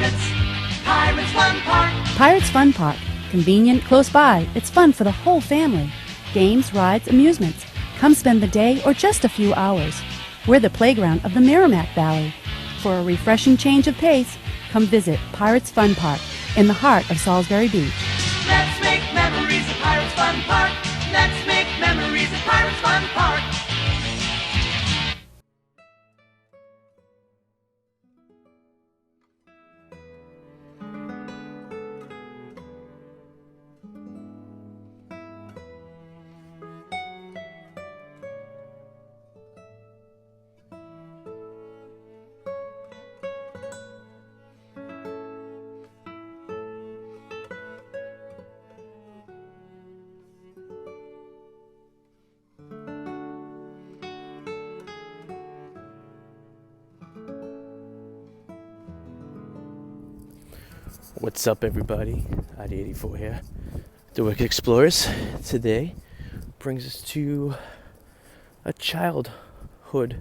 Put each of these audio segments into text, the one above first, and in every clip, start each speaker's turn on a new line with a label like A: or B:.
A: It's Pirates Fun Park.
B: Pirates Fun Park. Convenient, close by. It's fun for the whole family. Games, rides, amusements. Come spend the day or just a few hours. We're the playground of the Merrimack Valley. For a refreshing change of pace, come visit Pirates Fun Park in the heart of Salisbury Beach.
A: Let's make memories at Pirates Fun Park. Let's make memories at Pirates Fun Park.
C: What's up, everybody? Arty 84 here. The Wicked Explorers. Today brings us to a childhood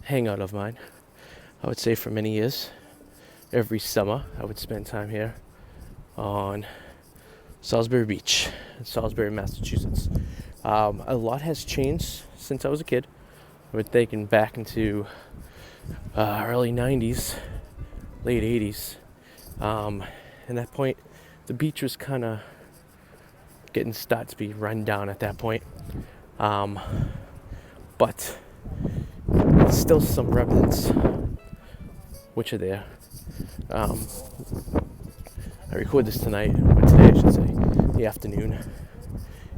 C: hangout of mine. I would say for many years. Every summer I would spend time here on Salisbury Beach in Salisbury, Massachusetts. A lot has changed since I was a kid. We're thinking back into early 90s, late 80s. At that point, the beach was kind of starting to be run down at that point. But still some remnants which are there. I record this today I should say, the afternoon.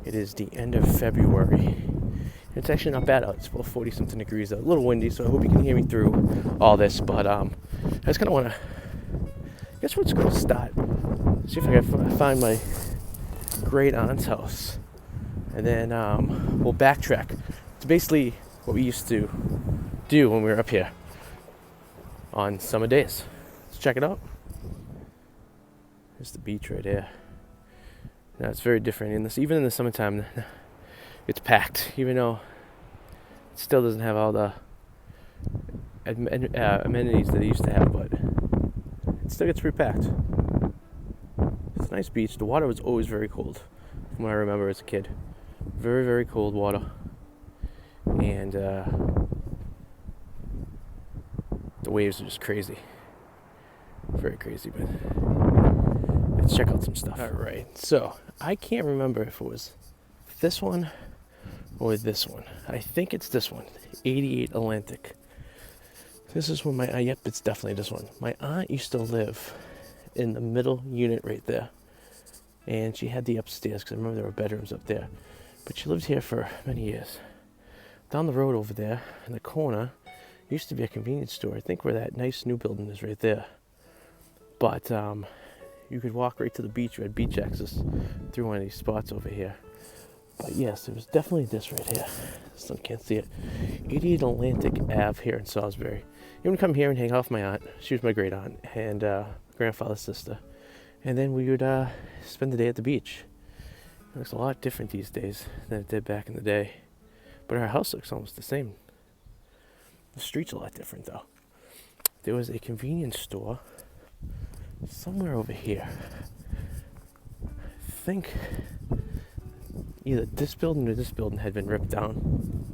C: It is the end of February. It's actually not bad out. It's about 40 something degrees out. A little windy, so I hope you can hear me through all this. But I just kind of want to, I guess we're just going to start. See if I can find my great aunt's house. And then we'll backtrack to basically what we used to do when we were up here on summer days. Let's check it out. There's the beach right here. Now it's very different in this. Even in the summertime, it's packed. Even though it still doesn't have all the amenities that it used to have, but it still gets repacked. It's a nice beach. The water was always very cold, from what I remember as a kid. Very, very cold water, and the waves are just crazy. Very crazy, but let's check out some stuff. All right, so I can't remember if it was this one or this one. I think it's this one, 88 Atlantic. This is when yep, it's definitely this one. My aunt used to live in the middle unit right there. And she had the upstairs, because I remember there were bedrooms up there. But she lived here for many years. Down the road over there, in the corner, used to be a convenience store. I think where that nice new building is right there. But you could walk right to the beach. You had beach access through one of these spots over here. But yes, it was definitely this right here. This one can't see it. 88 Atlantic Ave here in Salisbury. You would come here and hang out with my aunt. She was my great aunt and grandfather's sister. And then we would spend the day at the beach. It looks a lot different these days than it did back in the day. But our house looks almost the same. The street's a lot different though. There was a convenience store somewhere over here. I think either this building or this building had been ripped down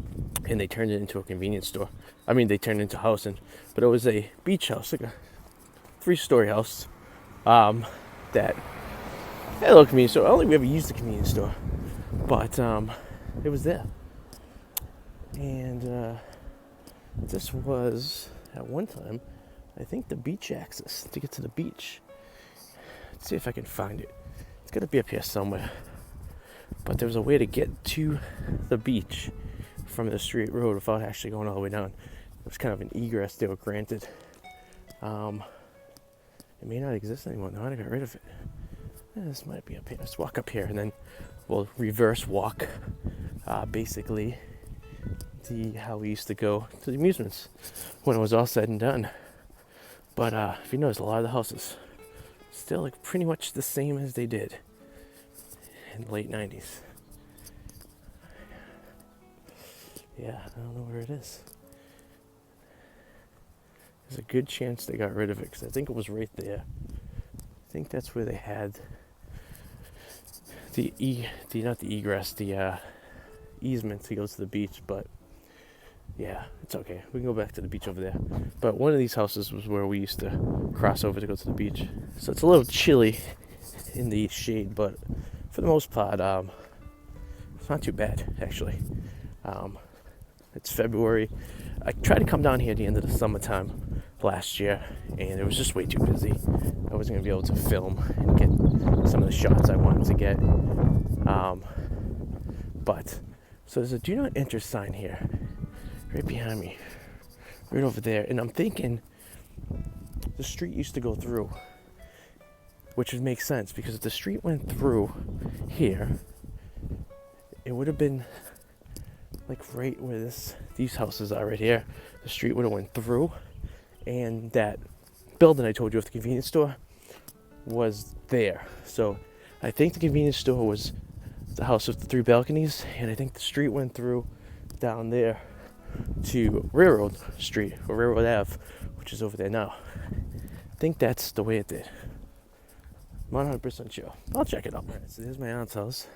C: and they turned it into a convenience store. I mean, they turned it into housing, but it was a beach house, like a 3-story house that had a little convenience store. I don't think we ever used the convenience store, but it was there. And this was, at one time, I think the beach access to get to the beach. Let's see if I can find it. It's got to be up here somewhere. But there was a way to get to the beach from the street road without actually going all the way down. It was kind of an egress they were granted. It may not exist anymore now. I got rid of it. This might be up here. Let's walk up here and then we'll reverse walk basically how we used to go to the amusements when it was all said and done. But if you notice, a lot of the houses still look pretty much the same as they did in the late 90s. Yeah, I don't know where it is. There's a good chance they got rid of it because I think it was right there. I think that's where they had the easement to go to the beach, but yeah, it's okay. We can go back to the beach over there. But one of these houses was where we used to cross over to go to the beach. So it's a little chilly in the shade, but for the most part, it's not too bad, actually. It's February. I tried to come down here at the end of the summertime last year, and it was just way too busy. I wasn't going to be able to film and get some of the shots I wanted to get. But, so there's a do not enter sign here, right behind me, right over there. And I'm thinking the street used to go through, which would make sense, because if the street went through here, it would have been like right where these houses are right here. The street would have went through, and that building I told you of the convenience store was there. So I think the convenience store was the house with the 3 balconies, and I think the street went through down there to Railroad Street, or Railroad Ave, which is over there now. I think that's the way it did. I'm not 100% sure. I'll check it out. All right, so there's my aunt's house.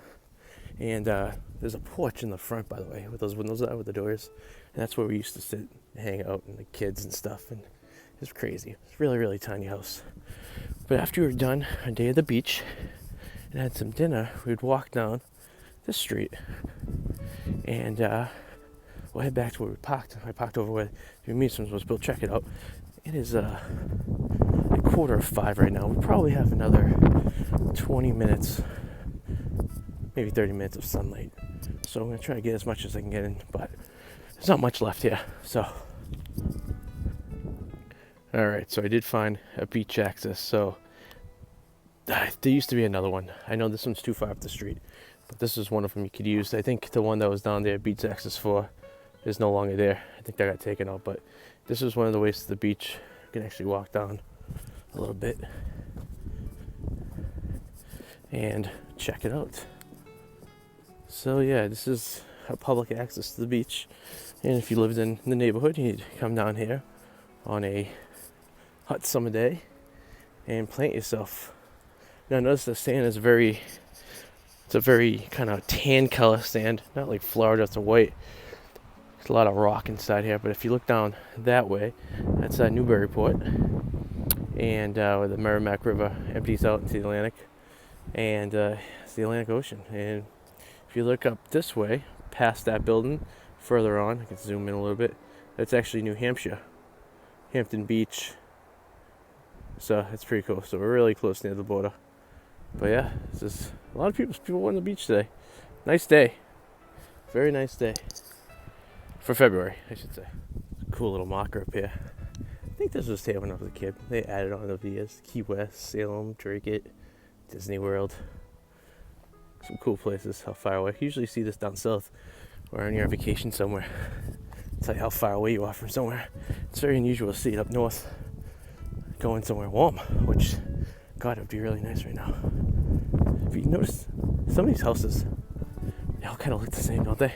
C: And there's a porch in the front, by the way, with those windows out with the doors. And that's where we used to sit and hang out, and the kids and stuff. And it was crazy. It's a really, really tiny house. But after we were done a day at the beach and had some dinner, we'd walk down this street and we'll head back to where we parked. I parked over where the Amusements was built. Check it out. It is a 4:45 right now. We probably have another 20 minutes, maybe 30 minutes of sunlight. So I'm going to try to get as much as I can get in, but there's not much left here. So, alright, so I did find a beach access. So, there used to be another one. I know this one's too far up the street, but this is one of them you could use. I think the one that was down there, beach access 4, is no longer there. I think that got taken out, but this is one of the ways to the beach. You can actually walk down a little bit and check it out. So yeah, this is a public access to the beach, and if you lived in the neighborhood, you'd come down here on a hot summer day and plant yourself. Now notice the sand is it's a very kind of tan color sand, not like Florida, it's a white. There's a lot of rock inside here, but if you look down that way, that's Newburyport, and where the Merrimack River empties out into the Atlantic, and it's the Atlantic Ocean. And if you look up this way, past that building, further on, I can zoom in a little bit, that's actually New Hampshire, Hampton Beach. So it's pretty cool. So we're really close near the border. But yeah, this is a lot of people went to the beach today. Nice day. Very nice day. For February, I should say. Cool little marker up here. I think this was here when I was a kid. They added on over the years. Key West, Salem, Drake, Disney World. Some cool places. How far away. You usually see this down south or on your vacation somewhere. Tell you how far away you are from somewhere. It's very unusual to see it up north. Going somewhere warm, which, God, it would be really nice right now. If you notice, some of these houses, they all kind of look the same, don't they?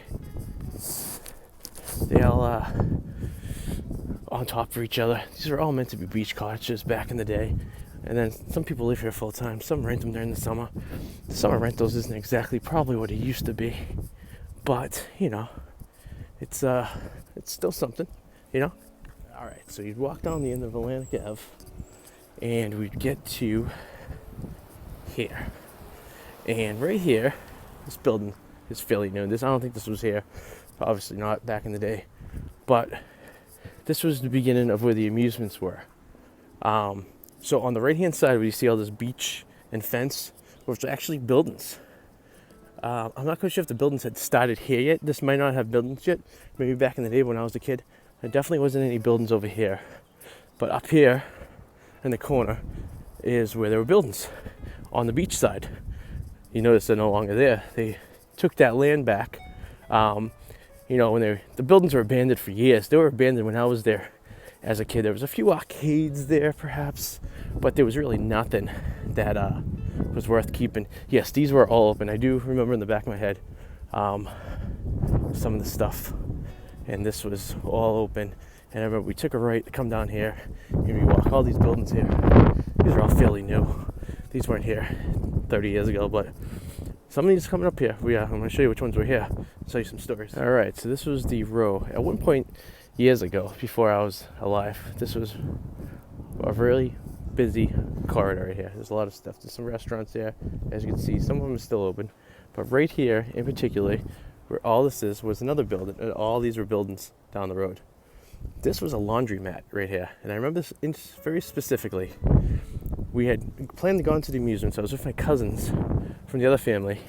C: They all on top of each other. These are all meant to be beach cottages back in the day. And then some people live here full time. Some rent them during the summer. The summer rentals isn't exactly probably what it used to be, but you know, it's still something, you know. All right, so you'd walk down the end of Atlantic Ave, and we'd get to here. And right here, this building is fairly new. I don't think this was here. Obviously not back in the day, but this was the beginning of where the Amusements were. So on the right hand side where you see all this beach and fence, which are actually buildings. I'm not quite sure if the buildings had started here yet. This might not have buildings yet. Maybe back in the day when I was a kid. There definitely wasn't any buildings over here. But up here in the corner is where there were buildings on the beach side. You notice they're no longer there. They took that land back. You know, when the buildings were abandoned for years. They were abandoned when I was there as a kid. There was a few arcades there, perhaps, but there was really nothing that was worth keeping. Yes, these were all open. I do remember in the back of my head some of the stuff, and this was all open. And I remember we took a right to come down here, and we walk all these buildings here. These are all fairly new. These weren't here 30 years ago, but some of these coming up here. I'm going to show you which ones were here. I'll tell you some stories. All right, so this was the row. At one point years ago, before I was alive, this was a really busy corridor right here. There's a lot of stuff. There's some restaurants there, as you can see. Some of them are still open. But right here, in particular, where all this is, was another building. And all these were buildings down the road. This was a laundromat right here. And I remember this very specifically. We had planned to go into the amusements. I was with my cousins from the other family.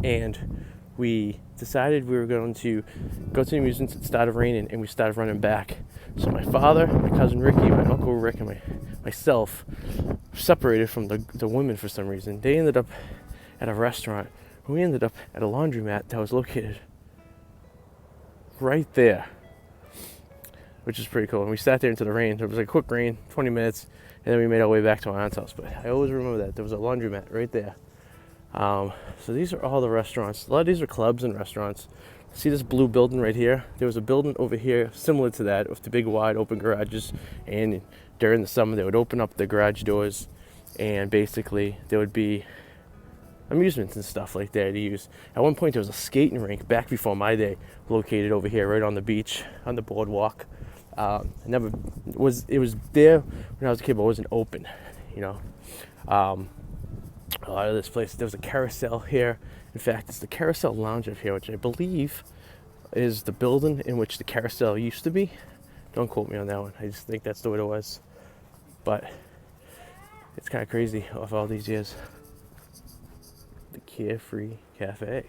C: And we decided we were going to go to the amusements. It started raining, and we started running back. So my father, my cousin Ricky, my uncle Rick, and myself separated from the women for some reason. They ended up at a restaurant. We ended up at a laundromat that was located right there, which is pretty cool. And we sat there into the rain. It was like a quick rain, 20 minutes, and then we made our way back to my aunt's house. But I always remember that. There was a laundromat right there. So these are all the restaurants. A lot of these are clubs and restaurants. See this blue building right here? There was a building over here similar to that with the big wide open garages, and during the summer they would open up the garage doors, and basically there would be amusements and stuff like that to use. At one point there was a skating rink back before my day located over here right on the beach on the boardwalk. It was there when I was a kid, but it wasn't open, you know. A lot of this place, there was a carousel here. In fact, it's the Carousel Lounge up here, which I believe is the building in which the carousel used to be. Don't quote me on that one. I just think that's the way it was. But it's kind of crazy of all these years. The Carefree Cafe.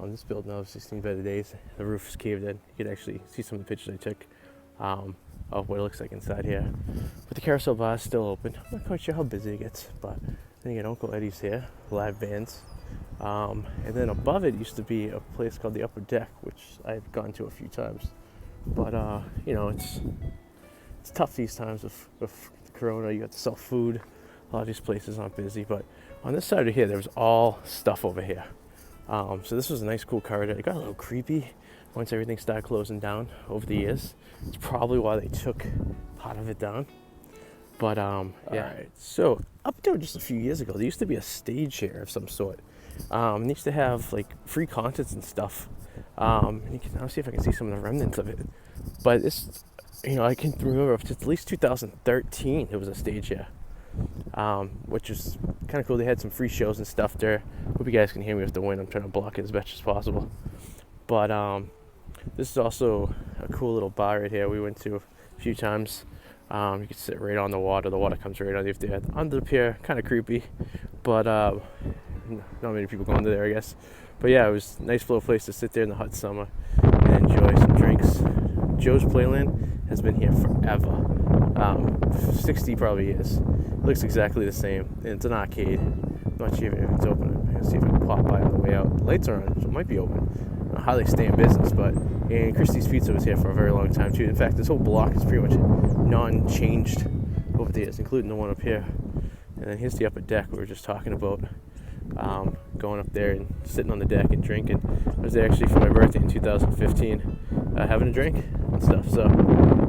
C: This building obviously seen better days. The roof is caved in. You can actually see some of the pictures I took of what it looks like inside here. But the carousel bar is still open. I'm not quite sure how busy it gets, but then again, Uncle Eddie's here, live bands. And then above it used to be a place called the Upper Deck, which I've gone to a few times. But you know, it's tough these times with Corona. You have to sell food. A lot of these places aren't busy, but on this side of here, there was all stuff over here. So this was a nice, cool corridor. It got a little creepy once everything started closing down over the years. It's probably why they took part of it down. But yeah. Right. So up until just a few years ago, there used to be a stage here of some sort. It used to have like free concerts and stuff. I'll see if I can see some of the remnants of it. But it's, you know, I can remember up to at least 2013 there was a stage here, which was kind of cool. They had some free shows and stuff there. Hope you guys can hear me with the wind. I'm trying to block it as best as possible. But this is also a cool little bar right here. We went to a few times. You can sit right on the water. The water comes right underneath there. Under the pier, kind of creepy, but not many people go under there, I guess. But yeah, it was a nice little place to sit there in the hot summer and enjoy some drinks. Joe's Playland has been here forever, 60 probably years. It looks exactly the same, and it's an arcade. I'm not sure if it's open. I'm gonna see if I can pop by on the way out. The lights are on, so it might be open. I don't know how they stay in business, but and Christie's Pizza was here for a very long time too. In fact, this whole block is pretty much non-changed over the years, including the one up here. And then here's the Upper Deck we were just talking about. Going up there and sitting on the deck and drinking. I was there actually for my birthday in 2015, having a drink and stuff. So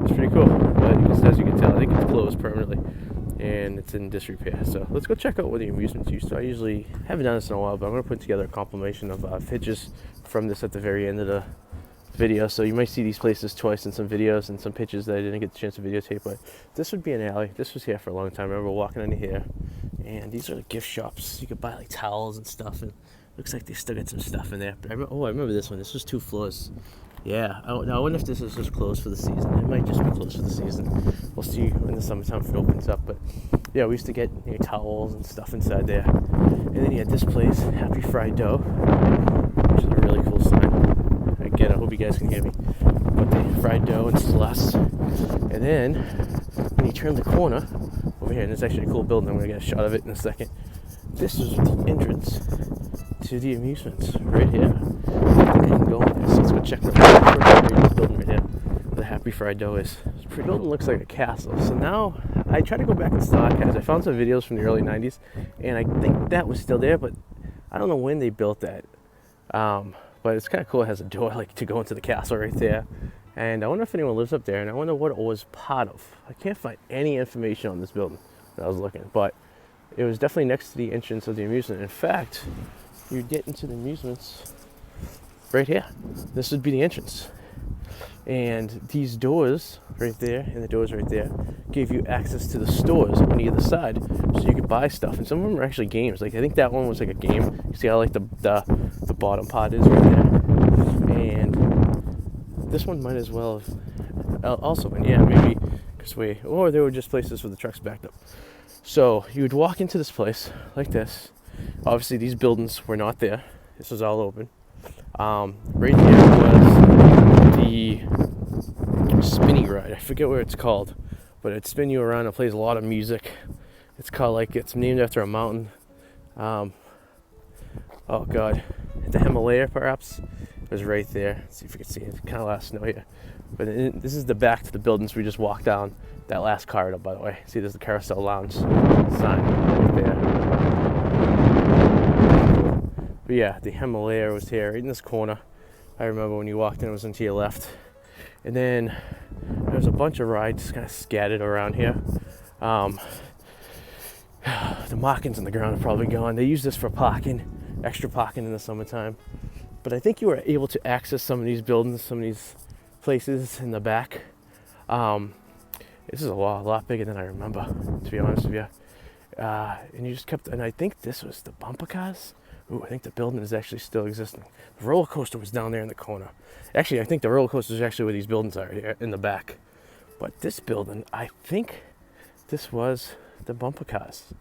C: it's pretty cool. But as you can tell, I think it's closed permanently and it's in disrepair. So let's go check out what the amusements used to. I usually haven't done this in a while, but I'm going to put together a compilation of pictures from this at the very end of the video. So you might see these places twice in some videos and some pictures that I didn't get the chance to videotape. But this would be an alley. This was here for a long time. I remember walking into here. And these are the gift shops. You could buy like towels and stuff, and looks like they still got some stuff in there. But I remember this one. This was 2 floors. Yeah. I wonder if this is just closed for the season. It might just be closed for the season. We'll see in the summertime if it opens up. But yeah, we used to get towels and stuff inside there. And then you had this place, Happy Fried Dough, which is a really cool sign. Again, I hope you guys can hear me. But the fried dough and Celeste. And then when you turn the corner over here, and it's actually a cool building. I'm going to get a shot of it in a second. This is the entrance to the amusements right here. I think I can go in there. So let's go check the building right here. The Happy Fried Dough is. This building looks like a castle. So now I try to go back and the archives. I found some videos from the early 90s, and I think that was still there, but I don't know when they built that. But it's kind of cool. It has a door like to go into the castle right there. And I wonder if anyone lives up there, and I wonder what it was part of. I can't find any information on this building that I was looking, but it was definitely next to the entrance of the amusement. In fact, you get into the amusements right here. This would be the entrance. And these doors right there and the doors right there gave you access to the stores on either side, so you could buy stuff. And some of them are actually games. Like I think that one was like a game. You see how like the bottom part is right there. And this one might as well have also been, yeah, maybe because or there were just places where the trucks backed up. So you would walk into this place like this. Obviously these buildings were not there. This was all open. Right there was the spinny ride. I forget what it's called, but it'd spin you around and plays a lot of music. It's called it's named after a mountain. Oh God, the Himalaya perhaps. It was right there. Let's see if you can see it. It's kind of last snow here. But this is the back to the buildings we just walked down. That last corridor, by the way. See, there's the Carousel Lounge sign right there. But yeah, the Himalaya was here, right in this corner. I remember when you walked in, it was into your left. And then there's a bunch of rides kind of scattered around here. The markings on the ground are probably gone. They use this for parking, extra parking in the summertime. But I think you were able to access some of these buildings, some of these places in the back. This is a lot bigger than I remember, to be honest with you. And you just kept, and I think this was the bumper cars. Ooh, I think the building is actually still existing. The roller coaster was down there in the corner. Actually, I think the roller coaster is actually where these buildings are, here in the back. But this building, I think this was the bumper cars.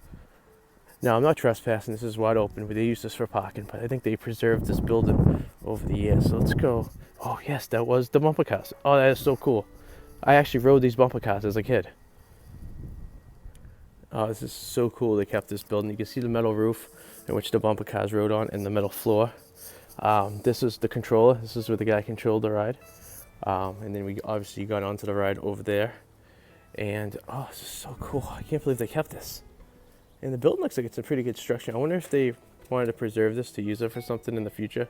C: Now, I'm not trespassing. This is wide open, but they use this for parking. But I think they preserved this building over the years. So let's go. Oh, yes, that was the bumper cars. Oh, that is so cool. I actually rode these bumper cars as a kid. Oh, this is so cool. They kept this building. You can see the metal roof in which the bumper cars rode on, and the metal floor. This is the controller. This is where the guy controlled the ride. And then we obviously got onto the ride over there. And oh, this is so cool. I can't believe they kept this. And the building looks like it's a pretty good structure. I wonder if they wanted to preserve this to use it for something in the future.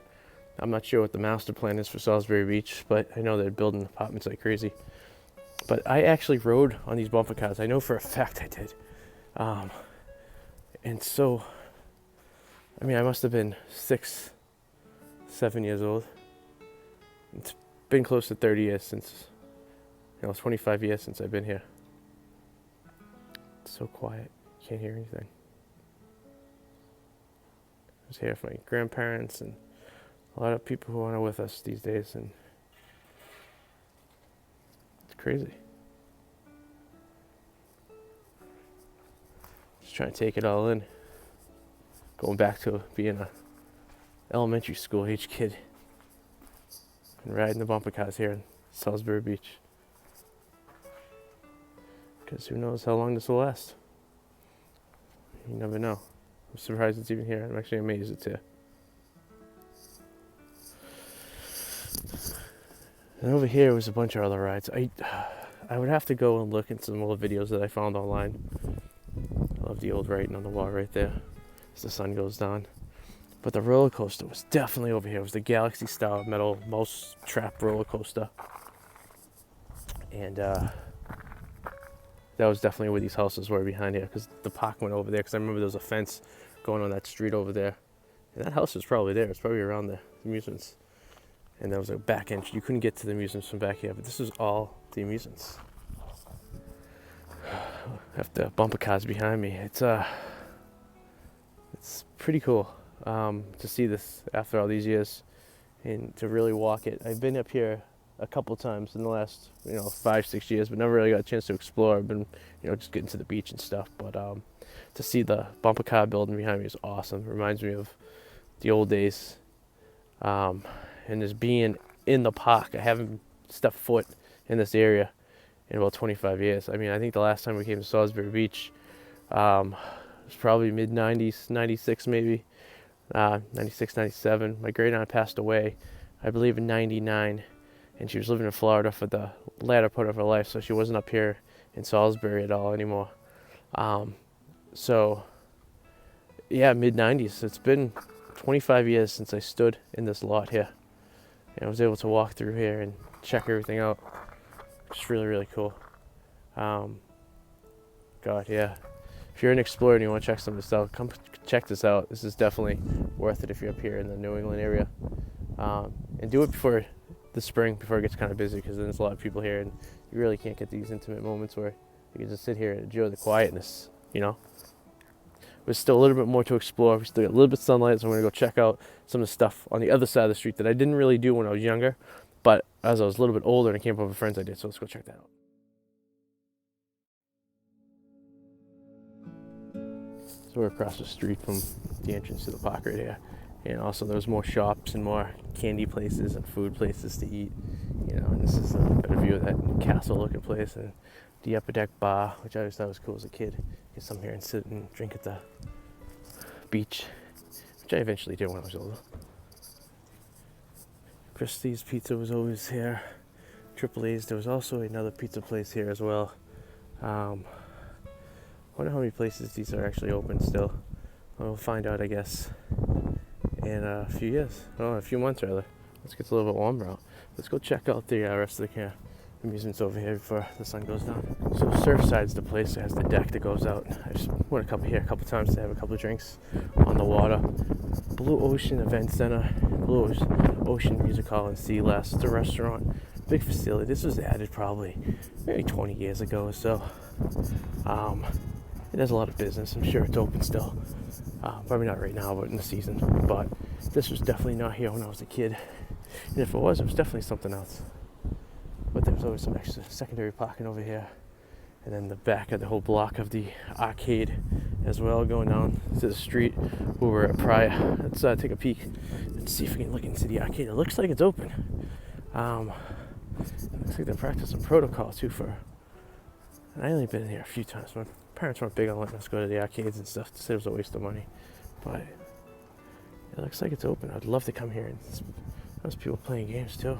C: I'm not sure what the master plan is for Salisbury Beach, but I know they're building apartments like crazy. But I actually rode on these bumper cars. I know for a fact I did. And so, I mean, I must have been 6, 7 years old. It's been close to 30 years since, 25 years since I've been here. It's so quiet. Can't hear anything. I was here for my grandparents and a lot of people who aren't with us these days, and it's crazy. Just trying to take it all in. Going back to being a elementary school age kid and riding the bumper cars here in Salisbury Beach. Because who knows how long this will last. You never know. I'm surprised it's even here. I'm actually amazed it's here. And over here was a bunch of other rides. I would have to go and look at some old videos that I found online. I love the old writing on the wall right there as the sun goes down. But the roller coaster was definitely over here. It was the Galaxy style metal mouse trap roller coaster. And that was definitely where these houses were behind here, because the park went over there, because I remember there was a fence going on that street over there. And that house was probably there. It's probably around the amusements. And there was a back entrance. You couldn't get to the amusements from back here, but this was all the amusements. Have the bumper cars behind me. It's pretty cool to see this after all these years and to really walk it. I've been up here a couple times in the last 5-6 years, but never really got a chance to explore. I've been just getting to the beach and stuff, but to see the bumper car building behind me is awesome. It reminds me of the old days, and just being in the park. I haven't stepped foot in this area in about 25 years. I mean, I think the last time we came to Salisbury Beach was probably mid-90s, 96 maybe, 96, 97. My great aunt passed away, I believe, in 99. And she was living in Florida for the latter part of her life, so she wasn't up here in Salisbury at all anymore. So, yeah, mid-90s. It's been 25 years since I stood in this lot here. And I was able to walk through here and check everything out. It's really, really cool. God, yeah. If you're an explorer and you want to check some of this out, come check this out. This is definitely worth it if you're up here in the New England area. And do it before the spring, before it gets kind of busy, because then there's a lot of people here and you really can't get these intimate moments where you can just sit here and enjoy the quietness, you know? There's still a little bit more to explore. We still got a little bit of sunlight, so I'm going to go check out some of the stuff on the other side of the street that I didn't really do when I was younger, but as I was a little bit older and I came up with friends, I did, so let's go check that out. So we're across the street from the entrance to the park right here. And also there's more shops and more candy places and food places to eat. You know, and this is a better view of that castle looking place and the upper deck bar, which I always thought was cool as a kid. Get some here and sit and drink at the beach, which I eventually did when I was older. Christie's Pizza was always here. Triple A's, there was also another pizza place here as well. Wonder how many places these are actually open still. We'll find out, I guess, in a few years. Oh, a few months rather. Let's get a little bit warmer out. Let's go check out the rest of the amusements over here before the sun goes down. So Surfside's the place that has the deck that goes out. I just went here a couple times to have a couple of drinks on the water. Blue Ocean Event Center, Blue Ocean Music Hall in Sea Last. It's a restaurant, big facility. This was added probably maybe 20 years ago or so. It has a lot of business. I'm sure it's open still. Probably not right now, but in the season. But this was definitely not here when I was a kid. And if it was definitely something else. But there's always some extra secondary parking over here. And then the back of the whole block of the arcade as well, going down to the street where we're at prior. Let's take a peek and see if we can look into the arcade. It looks like it's open. It looks like they're practicing protocol too for... And I only been in here a few times. My parents weren't big on letting us go to the arcades and stuff. They said it was a waste of money. But it looks like it's open. I'd love to come here. And there's people playing games too.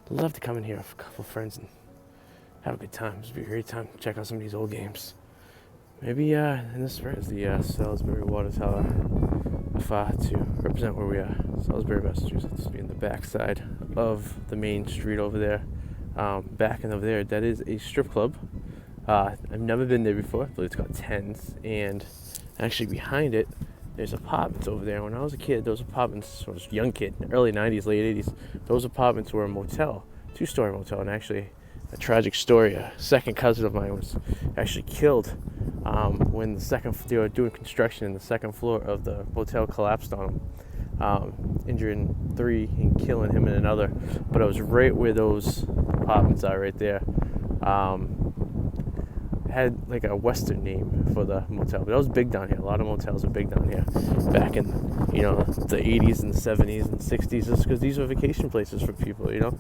C: I'd love to come in here with a couple of friends and have a good time. It'd be a great time to check out some of these old games. Maybe in this spring is the Salisbury Water Tower to represent where we are. Salisbury, Massachusetts. In the backside of the main street over there. Back and over there, that is a strip club. I've never been there before. I believe it's called Tens. And actually behind it, there's apartments over there. When I was a kid, those apartments, when I was a young kid, early 90s, late 80s, those apartments were a motel, two-story motel. And actually, a tragic story, a second cousin of mine was actually killed when they were doing construction and the second floor of the motel collapsed on him, injuring 3 and killing him and another. But it was right where those apartments are, right there. Had like a western name for the motel, but it was big down here. A lot of motels are big down here back in, you know, the 80s and the 70s and 60s, just because these were vacation places for people, you know.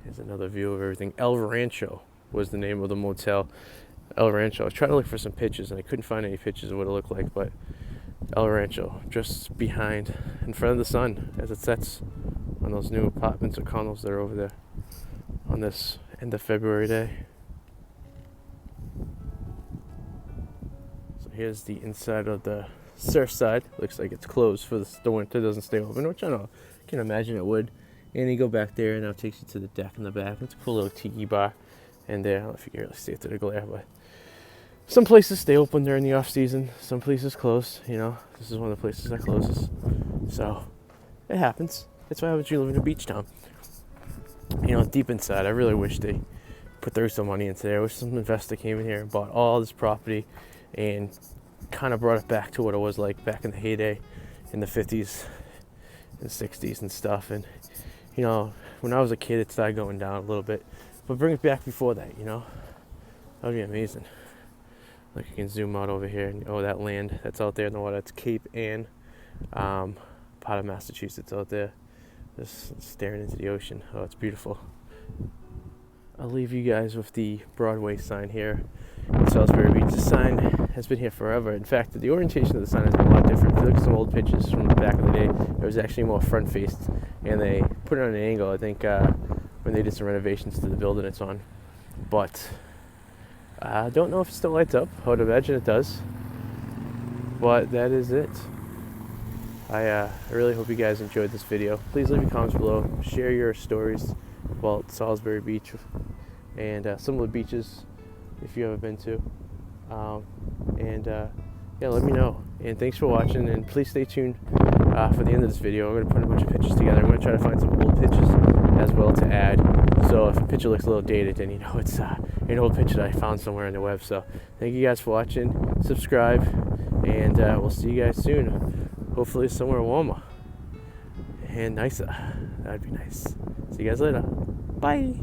C: Here's another view of everything. El Rancho was the name of the motel. El Rancho. I was trying to look for some pictures and I couldn't find any pictures of what it looked like, but El Rancho, just behind, in front of the sun as it sets on those new apartments or condos that are over there on this end of February day. Here's the inside of the Surfside. Looks like it's closed for the winter. Doesn't stay open, which I know, can imagine it would. And you go back there, and now it takes you to the deck in the back. It's a cool little tiki bar in there. I don't know if you can really see it through the glare, but some places stay open during the off season. Some places close. You know, this is one of the places that closes. So it happens. That's why happens when you live in a beach town. You know, deep inside, I really wish they threw some money into there. I wish some investor came in here and bought all this property and kind of brought it back to what it was like back in the heyday in the 50s and 60s and stuff. And, you know, when I was a kid, it started going down a little bit. But bring it back before that, you know? That would be amazing. Like, you can zoom out over here and, that land that's out there in the water. That's Cape Ann, part of Massachusetts out there. Just staring into the ocean. Oh, it's beautiful. I'll leave you guys with the Broadway sign here in Salisbury Beach. The sign has been here forever. In fact, the orientation of the sign has been a lot different. If you look at some old pictures from the back of the day, it was actually more front-faced, and they put it on an angle, I think, when they did some renovations to the building it's on. But I don't know if it still lights up. I would imagine it does. But that is it. I really hope you guys enjoyed this video. Please leave your comments below. Share your stories. well, Salisbury Beach and similar beaches if you haven't been to. Yeah, let me know. And thanks for watching, and please stay tuned for the end of this video. I'm going to put a bunch of pictures together. I'm going to try to find some old pictures as well to add. So if a picture looks a little dated, then you know it's an old picture that I found somewhere on the web. So thank you guys for watching. Subscribe, and we'll see you guys soon. Hopefully somewhere warmer and nicer. That'd be nice. See you guys later. Bye.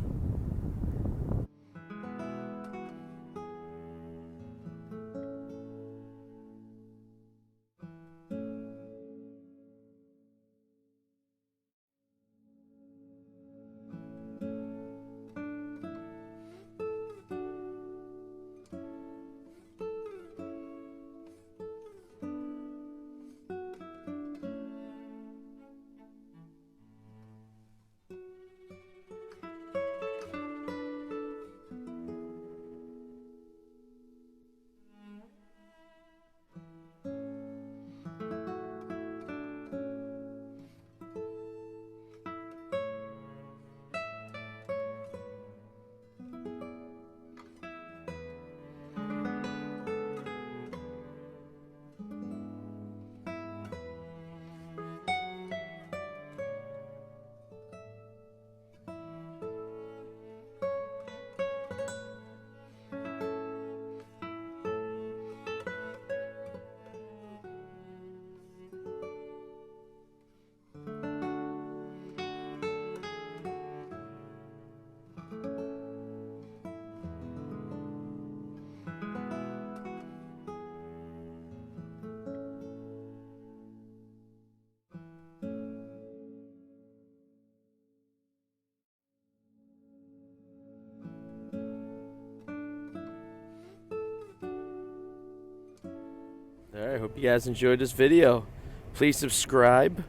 C: Alright, hope you guys enjoyed this video. Please subscribe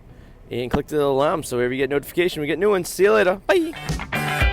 C: and click the little alarm so whenever you get notification, we get new ones. See you later. Bye.